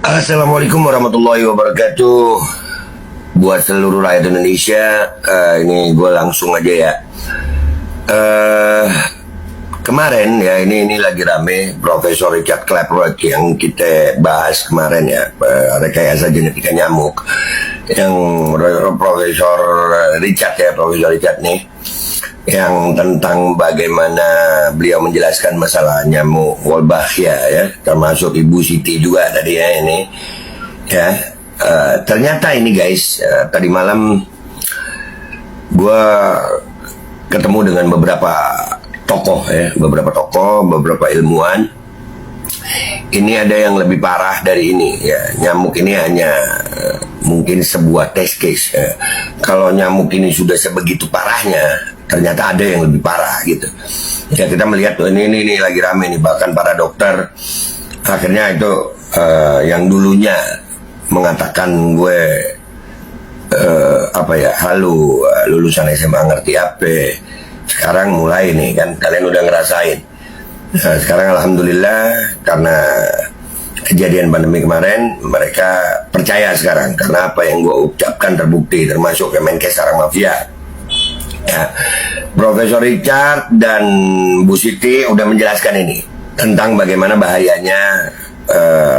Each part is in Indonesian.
Assalamualaikum warahmatullahi wabarakatuh. Buat seluruh rakyat Indonesia, ini gue langsung aja ya. Kemarin ya, ini lagi rame Profesor Richard Clapper yang kita bahas kemarin ya, rekayasa genetika nyamuk. Yang Profesor Richard nih, yang tentang bagaimana beliau menjelaskan masalah nyamuk Wolbachia ya, termasuk Ibu Siti juga tadi ya ini ya. Ternyata ini guys, tadi malam gue ketemu dengan beberapa tokoh ya, beberapa ilmuwan. Ini ada yang lebih parah dari ini ya. Nyamuk ini hanya mungkin sebuah test case ya. Kalau nyamuk ini sudah sebegitu parahnya, ternyata ada yang lebih parah gitu ya. Kita melihat ini lagi rame nih, bahkan para dokter akhirnya itu yang dulunya mengatakan gue halu lulusan SMA ngerti apa, sekarang mulai nih kan, kalian udah ngerasain. Nah, sekarang alhamdulillah karena kejadian pandemi kemarin, mereka percaya sekarang karena apa yang gue ucapkan terbukti, termasuk Kemenkes sarang mafia ya. Profesor Richard dan Bu Siti udah menjelaskan ini tentang bagaimana bahayanya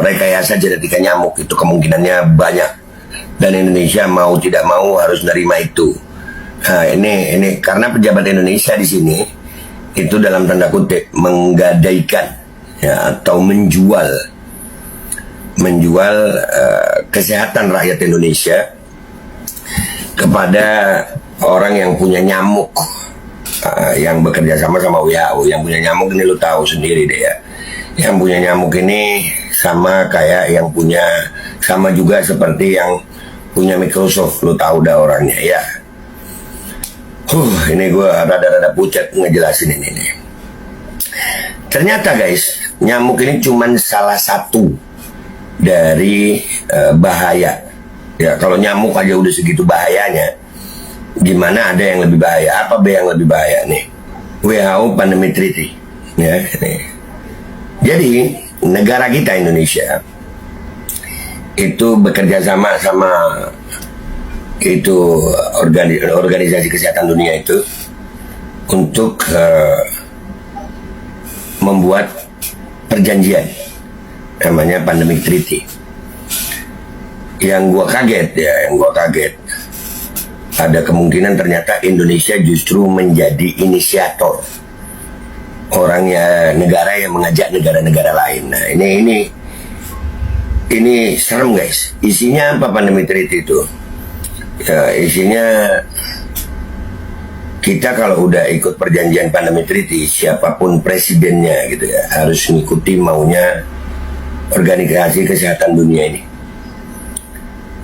rekayasa genetika nyamuk. Itu kemungkinannya banyak dan Indonesia mau tidak mau harus nerima itu. Nah, ini karena pejabat Indonesia di sini itu dalam tanda kutip menggadaikan ya, atau menjual kesehatan rakyat Indonesia kepada orang yang punya nyamuk, yang bekerja sama WHO. Yang punya nyamuk ini lu tahu sendiri deh ya. Yang punya nyamuk ini sama kayak yang punya, sama juga seperti yang punya Microsoft, lu tahu dah orangnya ya. Ini gue rada-rada pucat ngejelasin ini nih. Ternyata guys, nyamuk ini cuman salah satu dari bahaya. Ya kalau nyamuk aja udah segitu bahayanya, gimana ada yang lebih bahaya? Apa yang lebih bahaya nih? WHO Pandemic Treaty ya nih. Jadi negara kita Indonesia itu bekerja sama itu organisasi kesehatan dunia itu untuk membuat perjanjian namanya Pandemic Treaty. Yang gua kaget ada kemungkinan ternyata Indonesia justru menjadi inisiator, orangnya negara yang mengajak negara-negara lain. Nah ini serem guys. Isinya apa Pandemic Treaty itu? Ya, isinya kita kalau udah ikut perjanjian Pandemic Treaty, siapapun presidennya gitu ya, harus mengikuti maunya organisasi kesehatan dunia ini.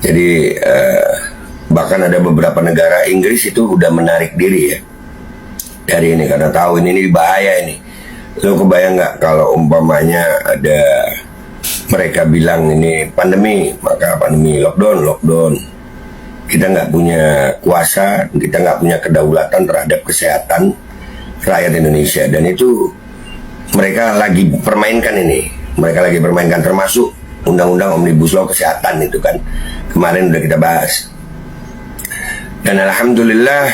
Jadi bahkan ada beberapa negara, Inggris itu udah menarik diri ya dari ini karena tahu ini bahaya ini. Lo kebayang nggak kalau umpamanya ada mereka bilang ini pandemi, maka pandemi lockdown. Kita nggak punya kuasa, kita nggak punya kedaulatan terhadap kesehatan rakyat Indonesia, dan itu mereka lagi permainkan ini. Mereka lagi permainkan, termasuk undang-undang Omnibus Law kesehatan itu kan kemarin udah kita bahas. Dan alhamdulillah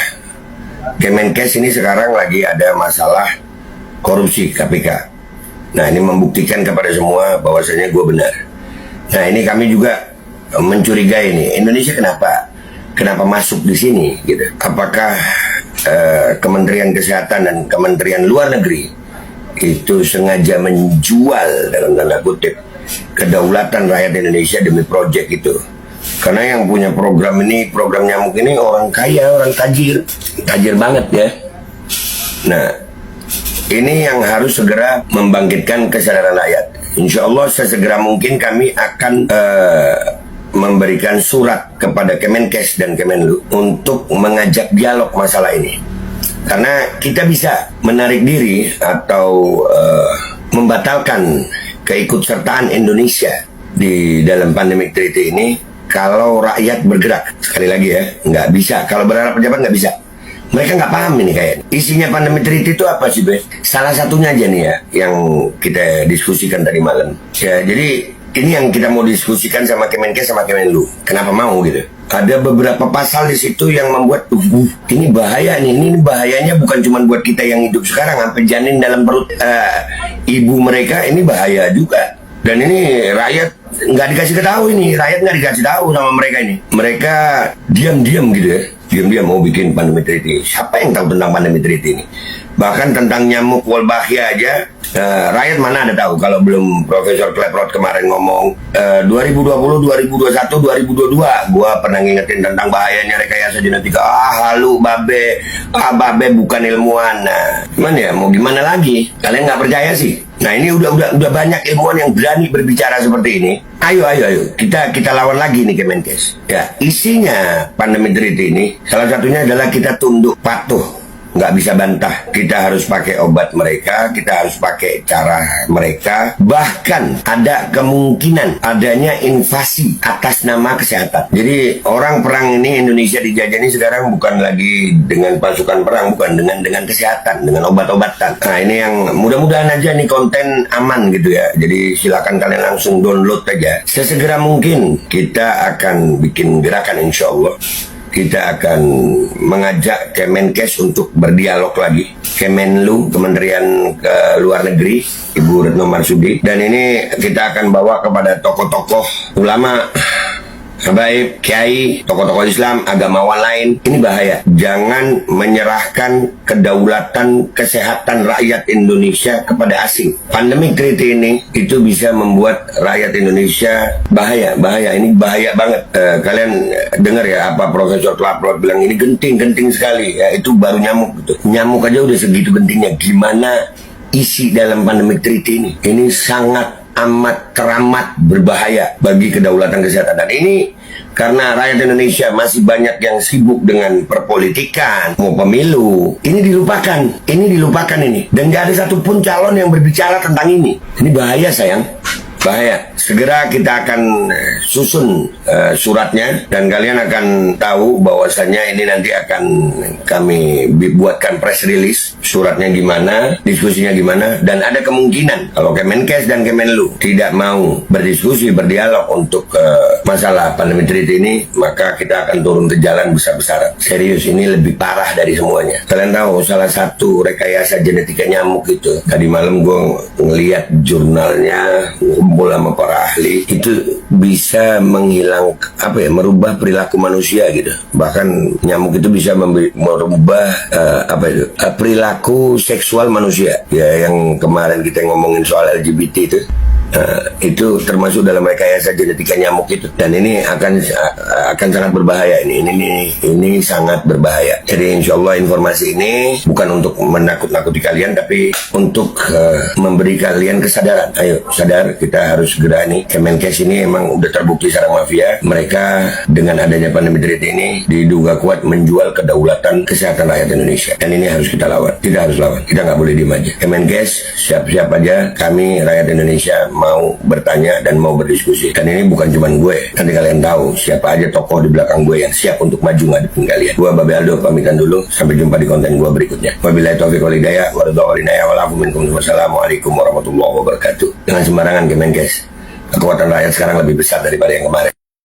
Kemenkes ini sekarang lagi ada masalah korupsi KPK. Nah ini membuktikan kepada semua bahwasanya gue benar. Nah ini kami juga mencurigai ini Indonesia kenapa masuk di sini gitu. Apakah Kementerian Kesehatan dan Kementerian Luar Negeri itu sengaja menjual dalam tanda kutip kedaulatan rakyat Indonesia demi proyek itu? Karena yang punya program nyamuk ini orang kaya, orang tajir banget ya. Nah ini yang harus segera membangkitkan kesadaran rakyat. Insya Allah sesegera mungkin kami akan memberikan surat kepada Kemenkes dan Kemenlu untuk mengajak dialog masalah ini. Karena kita bisa menarik diri atau membatalkan keikutsertaan Indonesia di dalam Pandemic Treaty ini kalau rakyat bergerak. Sekali lagi ya, nggak bisa. Kalau berharap pejabat nggak bisa. Mereka nggak paham ini kayaknya. Isinya Pandemic Treaty itu apa sih, Be? Salah satunya aja nih ya, yang kita diskusikan tadi malam. Ya, jadi Ini yang kita mau diskusikan sama Kemenkes sama Kemenlu. Kenapa mau gitu? Ada beberapa pasal di situ yang membuat ini bahaya nih. Ini bahayanya bukan cuma buat kita yang hidup sekarang, sampai janin dalam perut ibu mereka ini bahaya juga. Dan ini rakyat nggak dikasih tahu ini, rakyat nggak dikasih tahu sama mereka ini. Mereka diam-diam gitu ya, diam-diam mau bikin pandemi treaty. Siapa yang tahu tentang pandemi treaty ini? Bahkan tentang nyamuk Wolbachia aja, rakyat mana ada tahu kalau belum Profesor Klaproth kemarin ngomong 2020, 2021, 2022. Gua pernah ngingetin tentang bahayanya rekayasa genetika. Halu babe, babe bukan ilmuwan. Nah, cuman ya mau gimana lagi? Kalian nggak percaya sih? Nah ini udah banyak ilmuwan yang berani berbicara seperti ini. Ayo kita lawan lagi nih Kemenkes. Ya isinya pandemi treaty ini salah satunya adalah kita tunduk patuh. Nggak bisa bantah, kita harus pakai obat mereka, kita harus pakai cara mereka, bahkan ada kemungkinan adanya invasi atas nama kesehatan. Jadi orang perang ini, Indonesia dijajani sekarang bukan lagi dengan pasukan perang, bukan dengan kesehatan, dengan obat-obatan. Nah ini yang mudah-mudahan aja nih konten aman gitu ya. Jadi silakan kalian langsung download aja. Sesegera mungkin kita akan bikin gerakan, insya Allah. Kita akan mengajak Kemenkes untuk berdialog lagi. Kemenlu, Kementerian Luar Negeri, Ibu Retno Marsudi. Dan ini kita akan bawa kepada tokoh-tokoh ulama, habaib, kiai, tokoh-tokoh Islam, agamawan lain. Ini bahaya. Jangan menyerahkan kedaulatan kesehatan rakyat Indonesia kepada asing. Pandemi treaty ini itu bisa membuat rakyat Indonesia bahaya. Ini bahaya banget. Kalian dengar ya apa Profesor Klaproth bilang, ini genting sekali. Ya itu baru nyamuk gitu. Nyamuk aja udah segitu gentingnya. Gimana isi dalam pandemi treaty ini? Ini sangat amat teramat berbahaya bagi kedaulatan kesehatan. Dan ini karena rakyat Indonesia masih banyak yang sibuk dengan perpolitikan, mau pemilu, ini dilupakan ini. Dan gak ada satupun calon yang berbicara tentang ini. Ini bahaya sayang, bahaya. Segera kita akan susun suratnya dan kalian akan tahu bahwasannya ini nanti akan kami buatkan press release, suratnya gimana, diskusinya gimana, dan ada kemungkinan kalau Kemenkes dan Kemenlu tidak mau berdiskusi, berdialog untuk masalah pandemi treaty ini, maka kita akan turun ke jalan besar-besaran. Serius, ini lebih parah dari semuanya. Kalian tahu salah satu rekayasa genetika nyamuk itu, tadi malam gue ngeliat jurnalnya, ngumpul sama para ahli, itu bisa merubah perilaku manusia gitu. Bahkan nyamuk itu bisa merubah perilaku seksual manusia. Ya yang kemarin kita ngomongin soal LGBT itu termasuk dalam rekayasa genetika nyamuk itu. Dan ini akan sangat berbahaya. Ini sangat berbahaya. Jadi insya Allah informasi ini bukan untuk menakut-nakuti kalian, tapi untuk memberi kalian kesadaran. Ayo sadar, kita harus segera nih. Kemenkes ini emang udah terbukti sarang mafia. Mereka dengan adanya pandemi treaty ini diduga kuat menjual kedaulatan kesehatan rakyat Indonesia. Dan ini harus kita lawan. Kita harus lawan. Kita nggak boleh diem aja. Kemenkes siap-siap aja. Kami rakyat Indonesia mau bertanya dan mau berdiskusi. Dan ini bukan cuma gue. Nanti kalian tahu siapa aja tokoh di belakang gue yang siap untuk maju ngadepin kalian. Gue Babe Aldo pamitan dulu. Sampai jumpa di konten gue berikutnya. Wabillahi taufiq wal hidayah. Wassalamualaikum warahmatullahi wabarakatuh. Jangan sembarangan Kemenkes. Kekuatan rakyat sekarang lebih besar daripada yang kemarin.